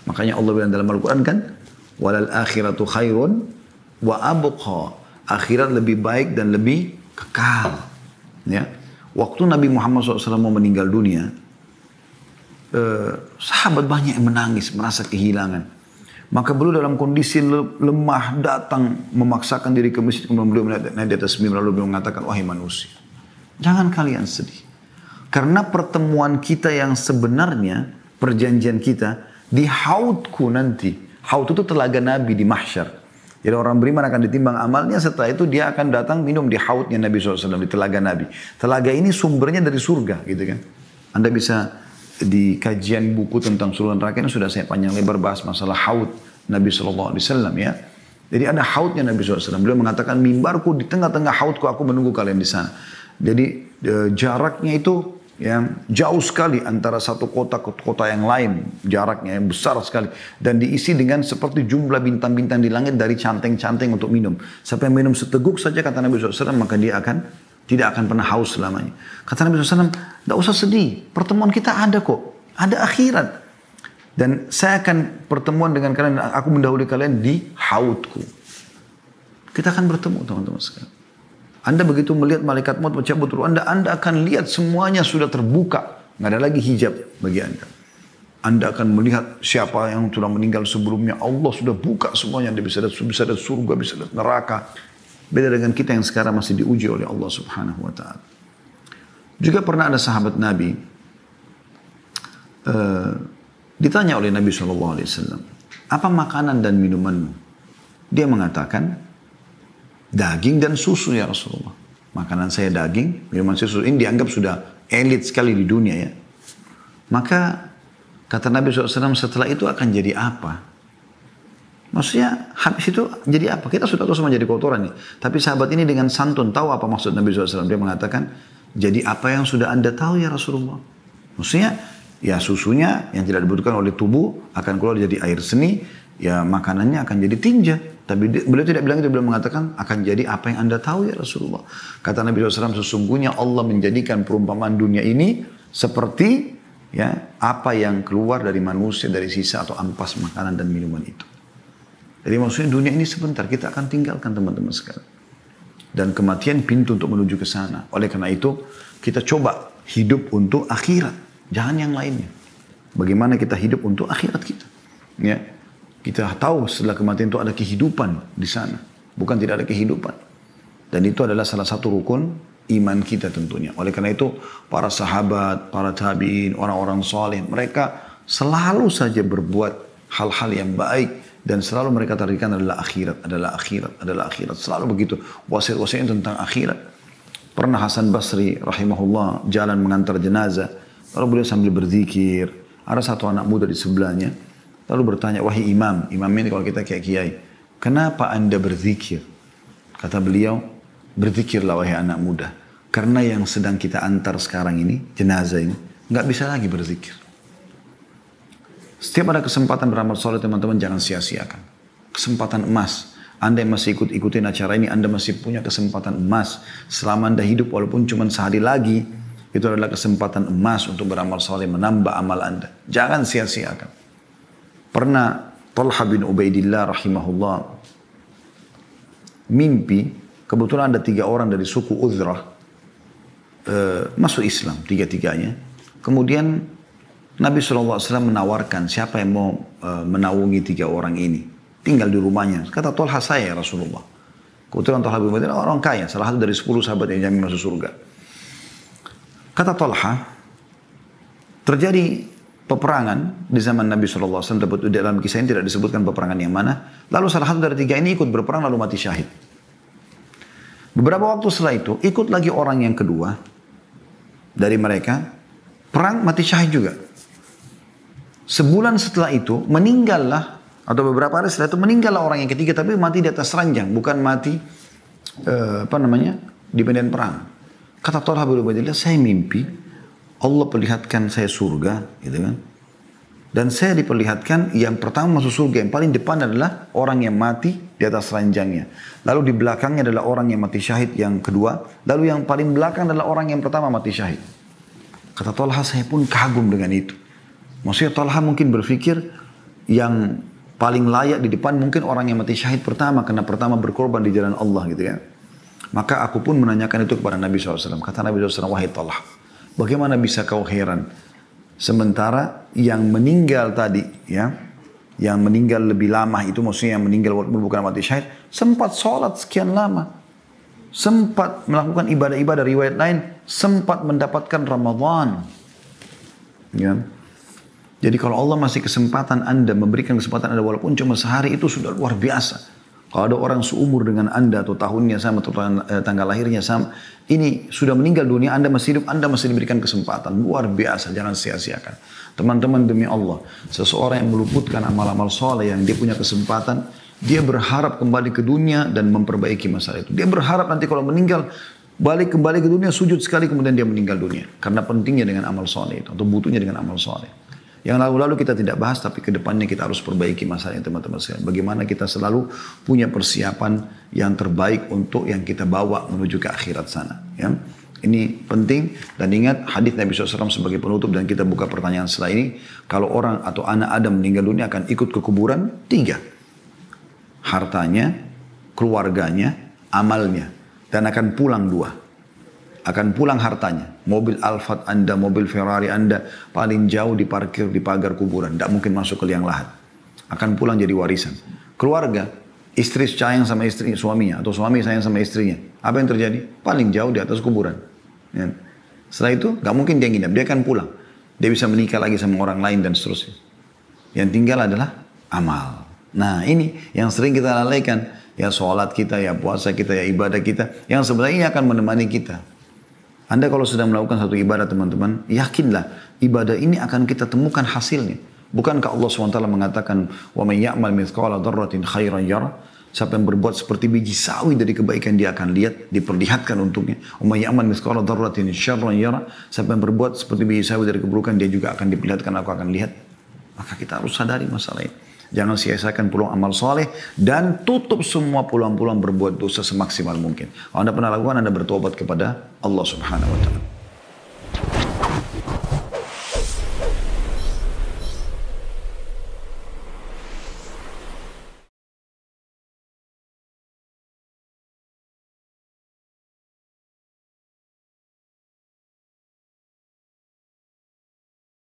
Makanya Allah bilang dalam Al-Quran kan, walal akhiratu khairun wa abqa. Akhirat lebih baik dan lebih kekal. Ya, waktu Nabi Muhammad SAW mau meninggal dunia, sahabat banyak yang menangis, merasa kehilangan. Maka beliau dalam kondisi lemah datang memaksakan diri ke masjid, kemudian beliau naik di atas mimbar lalu beliau mengatakan, wahai manusia, jangan kalian sedih. Karena pertemuan kita yang sebenarnya, perjanjian kita, di haudku nanti. Haud itu telaga Nabi di mahsyar. Jadi orang beriman akan ditimbang amalnya, setelah itu dia akan datang minum di haudnya Nabi SAW, di telaga Nabi. Telaga ini sumbernya dari surga gitu kan. Anda bisa di kajian buku tentang surga neraka ini sudah saya panjang lebar bahas masalah haud Nabi SAW ya. Jadi ada haudnya Nabi SAW. Beliau mengatakan mimbarku di tengah-tengah haudku, aku menunggu kalian di sana. Jadi jaraknya itu ya jauh sekali antara satu kota ke kota yang lain, jaraknya yang besar sekali dan diisi dengan seperti jumlah bintang-bintang di langit dari canteng-canteng untuk minum. Sampai minum seteguk saja kata Nabi SAW maka dia tidak akan pernah haus selamanya. Kata Nabi SAW, tidak usah sedih, pertemuan kita ada kok, ada akhirat. Dan saya akan pertemuan dengan kalian, aku mendahului kalian di haudku. Kita akan bertemu teman-teman sekalian. Anda begitu melihat malaikat maut mencabut ruh Anda akan lihat semuanya sudah terbuka. Nggak ada lagi hijab bagi Anda. Anda akan melihat siapa yang telah meninggal sebelumnya. Allah sudah buka semuanya. Anda bisa lihat surga, bisa lihat neraka. Beda dengan kita yang sekarang masih diuji oleh Allah Subhanahu wa ta'ala. Juga pernah ada sahabat Nabi ditanya oleh Nabi SAW, apa makanan dan minumanmu? Dia mengatakan, daging dan susu ya Rasulullah. Makanan saya daging, minuman susu. Ini dianggap sudah elit sekali di dunia ya. Maka kata Nabi SAW, setelah itu akan jadi apa? Maksudnya habis itu jadi apa? Kita sudah tahu semua jadi kotoran nih. Tapi sahabat ini dengan santun tahu apa maksud Nabi SAW. Dia mengatakan, jadi apa yang sudah Anda tahu ya Rasulullah? Maksudnya ya susunya yang tidak dibutuhkan oleh tubuh akan keluar jadi air seni. Ya makanannya akan jadi tinja. Tapi beliau tidak bilang itu. Beliau mengatakan akan jadi apa yang Anda tahu ya Rasulullah. Kata Nabi SAW, sesungguhnya Allah menjadikan perumpamaan dunia ini seperti ya apa yang keluar dari manusia dari sisa atau ampas makanan dan minuman itu. Jadi maksudnya dunia ini sebentar, kita akan tinggalkan teman-teman sekalian. Dan kematian pintu untuk menuju ke sana. Oleh karena itu, kita coba hidup untuk akhirat. Jangan yang lainnya. Bagaimana kita hidup untuk akhirat kita. Ya. Kita tahu setelah kematian itu ada kehidupan di sana. Bukan tidak ada kehidupan. Dan itu adalah salah satu rukun iman kita tentunya. Oleh karena itu, para sahabat, para tabi'in, orang-orang soleh, mereka selalu saja berbuat hal-hal yang baik. Dan selalu mereka tarikan adalah akhirat, adalah akhirat, adalah akhirat. Selalu begitu. Wasiat-wasiatnya tentang akhirat. Pernah Hasan Basri rahimahullah jalan mengantar jenazah. Lalu beliau sambil berzikir. Ada satu anak muda di sebelahnya. Lalu bertanya, wahai imam. Imam ini kalau kita kayak kiai. Kenapa anda berzikir? Kata beliau, berzikirlah wahai anak muda. Karena yang sedang kita antar sekarang ini, jenazah ini, nggak bisa lagi berzikir. Setiap ada kesempatan beramal soleh teman-teman jangan sia-siakan. Kesempatan emas. Anda yang masih ikutin acara ini, Anda masih punya kesempatan emas. Selama Anda hidup walaupun cuma sehari lagi, itu adalah kesempatan emas untuk beramal soleh, menambah amal Anda. Jangan sia-siakan. Pernah Talha bin Ubaidillah rahimahullah mimpi, kebetulan ada 3 orang dari suku Uzrah masuk Islam, 3-3-nya. Kemudian Nabi SAW menawarkan siapa yang mau menaungi 3 orang ini. Tinggal di rumahnya. Kata Talha, saya ya Rasulullah. Kebetulan Talha bin Ubaidillah orang kaya. Salah satu dari 10 sahabat yang jamin masuk surga. Kata Talha, terjadi peperangan di zaman Nabi SAW. Dalam kisah ini tidak disebutkan peperangan yang mana. Lalu salah satu dari 3 ini ikut berperang lalu mati syahid. Beberapa waktu setelah itu ikut lagi orang yang kedua dari mereka. Perang mati syahid juga. Sebulan setelah itu meninggallah, atau beberapa hari setelah itu meninggallah orang yang ketiga, tapi mati di atas ranjang, bukan mati di medan perang. Kata Talha bin Ubaidillah, saya mimpi Allah perlihatkan saya surga, gitu kan? Dan saya diperlihatkan yang pertama masuk surga, yang paling depan adalah orang yang mati di atas ranjangnya. Lalu di belakangnya adalah orang yang mati syahid yang kedua, lalu yang paling belakang adalah orang yang pertama mati syahid. Kata Talha, saya pun kagum dengan itu. Maksudnya Talha mungkin berpikir yang paling layak di depan mungkin orang yang mati syahid pertama. Karena pertama berkorban di jalan Allah gitu ya. Maka aku pun menanyakan itu kepada Nabi SAW. Kata Nabi SAW, wahai Talha, bagaimana bisa kau heran? Sementara yang meninggal tadi, ya, yang meninggal lebih lama itu maksudnya yang meninggal walaupun bukan mati syahid, sempat sholat sekian lama. Sempat melakukan ibadah-ibadah, riwayat lain, sempat mendapatkan Ramadan. Ya. Jadi kalau Allah masih kesempatan Anda, memberikan kesempatan Anda walaupun cuma sehari, itu sudah luar biasa. Kalau ada orang seumur dengan Anda atau tahunnya sama atau tanggal lahirnya sama, ini sudah meninggal dunia, Anda masih hidup, Anda masih diberikan kesempatan. Luar biasa, jangan sia-siakan. Teman-teman, demi Allah, seseorang yang meluputkan amal-amal soleh yang dia punya kesempatan, dia berharap kembali ke dunia dan memperbaiki masalah itu. Dia berharap nanti kalau meninggal, balik kembali ke dunia, sujud sekali kemudian dia meninggal dunia. Karena pentingnya dengan amal soleh itu, atau butuhnya dengan amal soleh. Yang lalu-lalu kita tidak bahas, tapi ke depannya kita harus perbaiki masalahnya teman-teman sekalian. Bagaimana kita selalu punya persiapan yang terbaik untuk yang kita bawa menuju ke akhirat sana. Ya. Ini penting, dan ingat hadis Nabi SAW sebagai penutup, dan kita buka pertanyaan setelah ini. Kalau orang atau anak Adam meninggal dunia akan ikut ke kuburan, 3. Hartanya, keluarganya, amalnya. Dan akan pulang 2. Akan pulang hartanya. Mobil Alphard Anda, mobil Ferrari Anda, paling jauh diparkir di pagar kuburan. Tidak mungkin masuk ke liang lahat. Akan pulang jadi warisan. Keluarga, istri sayang sama istri suaminya, atau suami sayang sama istrinya. Apa yang terjadi? Paling jauh di atas kuburan. Ya. Setelah itu, gak mungkin dia nginap. Dia akan pulang. Dia bisa menikah lagi sama orang lain dan seterusnya. Yang tinggal adalah amal. Nah ini yang sering kita lalaikan. Ya sholat kita, ya puasa kita, ya ibadah kita. Yang sebenarnya ini akan menemani kita. Anda kalau sedang melakukan satu ibadah teman-teman, yakinlah ibadah ini akan kita temukan hasilnya. Bukankah Allah SWT mengatakan, وَمَنْ يَعْمَلْ مِثْقَالَ ذَرَّةٍ خَيْرًا يَرَهُ. Siapa yang berbuat seperti biji sawi dari kebaikan dia akan lihat, diperlihatkan untuknya. وَمَنْ يَعْمَلْ مِثْقَالَ ذَرَّةٍ شَرًّا يَرَهُ. Siapa yang berbuat seperti biji sawi dari keburukan, dia juga akan diperlihatkan, aku akan lihat. Maka kita harus sadari masalah ini. Jangan sia-siakan peluang amal soleh dan tutup semua peluang-peluang berbuat dosa semaksimal mungkin. Kalau Anda pernah lakukan, Anda bertobat kepada Allah Subhanahu wa Ta'ala.